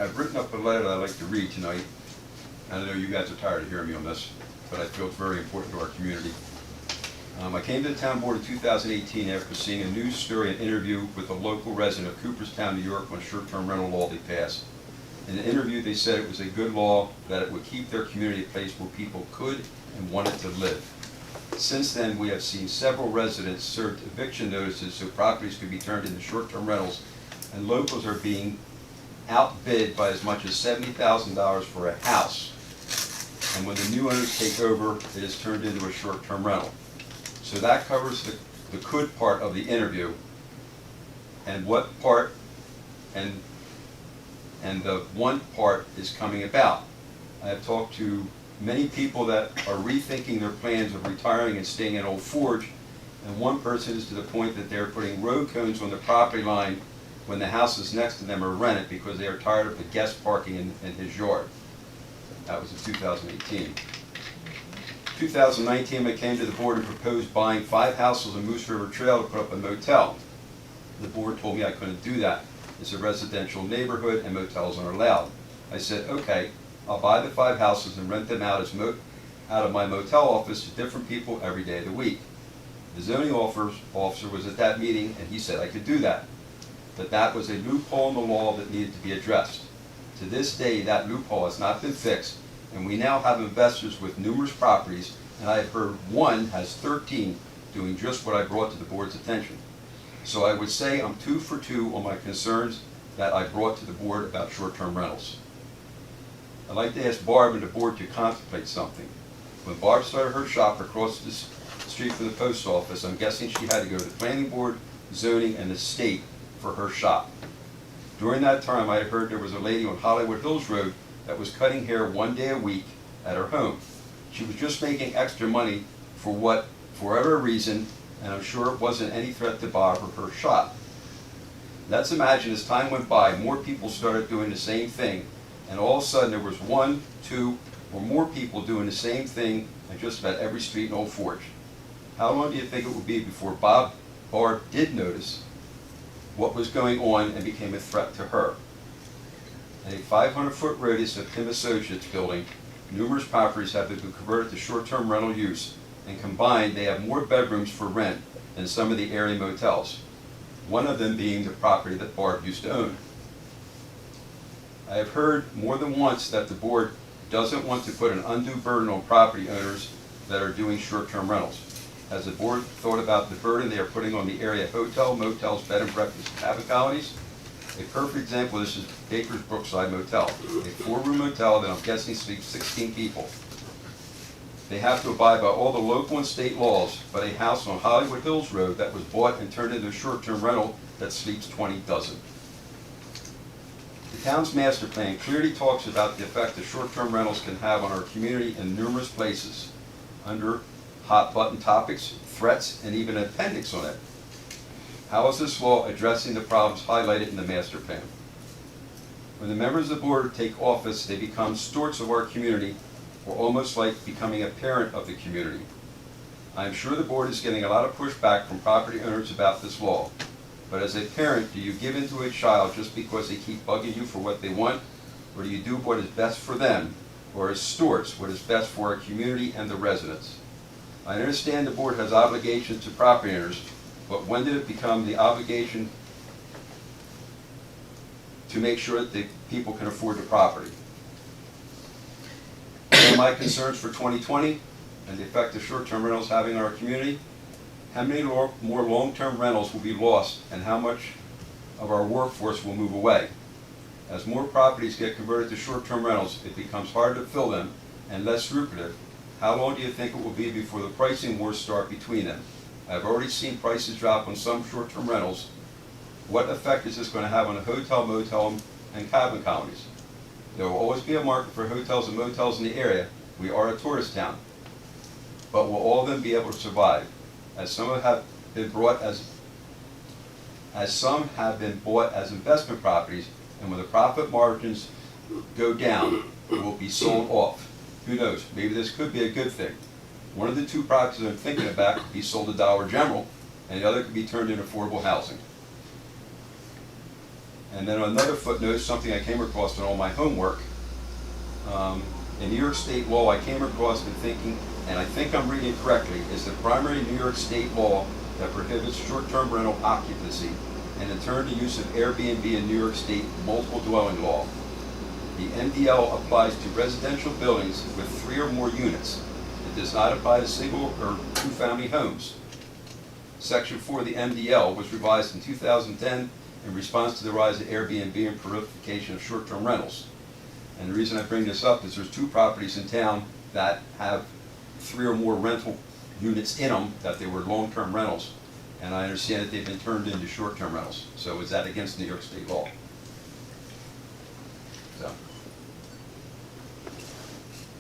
I've written up a letter that I'd like to read tonight. I know you guys are tired of hearing me on this, but I feel it's very important to our community. I came to the town board in 2018 after seeing a news story and interview with a local resident of Cooperstown, New York, on a short-term rental law they passed. In the interview, they said it was a good law, that it would keep their community a place where people could and wanted to live. Since then, we have seen several residents served eviction notices so properties could be turned into short-term rentals, and locals are being outbid by as much as $70,000 for a house. And when the new owners take over, it is turned into a short-term rental. So that covers the could part of the interview, and what part and the want part is coming about. I have talked to many people that are rethinking their plans of retiring and staying in Old Forge, and one person is to the point that they're putting road cones on the property line when the houses next to them are rented because they are tired of the guest parking in his yard. That was in 2018. 2019, I came to the board and proposed buying 5 houses on Moose River Trail to put up a motel. The board told me I couldn't do that. It's a residential neighborhood and motels aren't allowed. I said, okay, I'll buy the 5 houses and rent them out out of my motel office to different people every day of the week. The zoning officer was at that meeting and he said I could do that. But that was a loophole in the law that needed to be addressed. To this day, that loophole has not been fixed, and we now have investors with numerous properties, and I have heard one has 13 doing just what I brought to the board's attention. So I would say I'm 2 for 2 on my concerns that I brought to the board about short-term rentals. I'd like to ask Barb and the board to contemplate something. When Barb started her shop across the street from the post office, I'm guessing she had to go to the planning board, zoning, and the state for her shop. During that time, I heard there was a lady on Hollywood Hills Road that was cutting hair 1 day a week at her home. She was just making extra money for whatever reason, and I'm sure it wasn't any threat to Bob or her shop. Let's imagine as time went by, more people started doing the same thing, and all of a sudden there was 1, 2, or more people doing the same thing on just about every street in Old Forge. How long do you think it would be before Barb did notice what was going on and became a threat to her? In a 500-foot radius of Tim Associates building, numerous properties have been converted to short-term rental use, and combined they have more bedrooms for rent than some of the area motels, one of them being the property that Barb used to own. I have heard more than once that the board doesn't want to put an undue burden on property owners that are doing short-term rentals. Has the board thought about the burden they are putting on the area hotel, motels, bed and breakfast, and cabin colonies? A perfect example of this is Baker's Brookside Motel, a 4-room motel that I'm guessing sleeps 16 people. They have to abide by all the local and state laws, but a house on Hollywood Hills Road that was bought and turned into a short-term rental that sleeps 20 doesn't. The town's master plan clearly talks about the effect that short-term rentals can have on our community in numerous places, under hot-button topics, threats, and even an appendix on it. How is this law addressing the problems highlighted in the master plan? When the members of the board take office, they become stewards of our community, or almost like becoming a parent of the community. I am sure the board is getting a lot of pushback from property owners about this law. But as a parent, do you give in to a child just because they keep bugging you for what they want? Or do you do what is best for them? Or as stewards, what is best for our community and the residents? I understand the board has obligations to property owners, but when did it become the obligation to make sure that the people can afford the property? What are my concerns for 2020 and the effect of short-term rentals having on our community? How many more long-term rentals will be lost, and how much of our workforce will move away? As more properties get converted to short-term rentals, it becomes harder to fill them and less lucrative. How long do you think it will be before the pricing wars start between them? I've already seen prices drop on some short-term rentals. What effect is this going to have on the hotel, motel, and cabin colonies? There will always be a market for hotels and motels in the area. We are a tourist town. But will all of them be able to survive? As some have been bought as investment properties, and when the profit margins go down, it will be sold off. Who knows? Maybe this could be a good thing. One of the 2 properties I'm thinking about could be sold to Dollar General, and the other could be turned into affordable housing. And then on another footnote, something I came across in all my homework, in New York State law, I came across and thinking, and I think I'm reading it correctly, is the primary New York State law that prohibits short-term rental occupancy, and in turn the use of Airbnb in New York State multiple dwelling law. The MDL applies to residential buildings with 3 or more units. It does not apply to single or two-family homes. Section 4 of the MDL was revised in 2010 in response to the rise of Airbnb and proliferation of short-term rentals. And the reason I bring this up is there's 2 properties in town that have 3 or more rental units in them, that they were long-term rentals. And I understand that they've been turned into short-term rentals. So is that against New York State law? So.